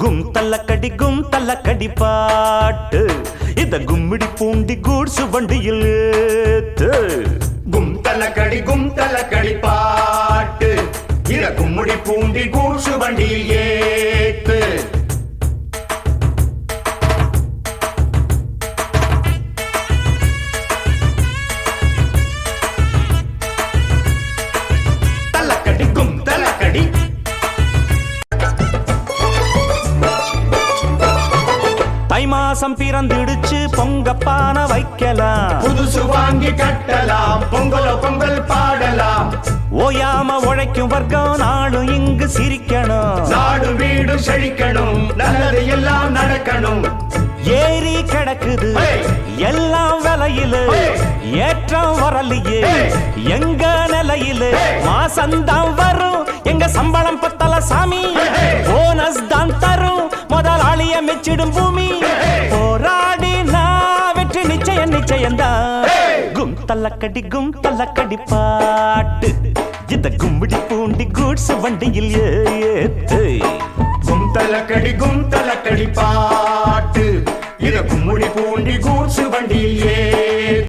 கும் தல்லக்கடி பாட்டு இத கும்மிடி பூண்டி கூட்சு வண்டியில் ஏத்து கும் தல்லக்கடி பாட்டு இத கும்மிடி பூண்டி கூட்சு வண்டியில் ஏத்து தல்லக்கடி கும் தல்லக்கடி தை மாசம் பிறந்திடுச்சு பொங்கப்பான வைக்கலாம் புதுசு வாங்கி கட்டலாம் பொங்கல் பாடலாம் ஓயாம உழைக்கும் வர்க்கம் நாளும் இங்கு சிரிக்கணும் நாடு வீடு செழிக்கணும் நல்லது எல்லாம் நடக்கணும் ஏறி கிடக்குது எல்லாம் விலையில ஏற்றம் வரலையே எங்க நிலையில மாசந்தான் வரும் எங்க சம்பளம் பத்தல சாமி போனஸ் தான் தரும் முதலாளிய மெச்சிடும் பூமி போராடி நான் வெற்றி நிச்சயம்தான் கும் தல்லக்கடி பாட்டு இந்த கும்பிடி பூண்டி கூட்ஸ் வண்டியில் ஏத்து கும் தல்லக்கடி பாட்டு இத கும்மிடி பூண்டி கூட்சு வண்டியில்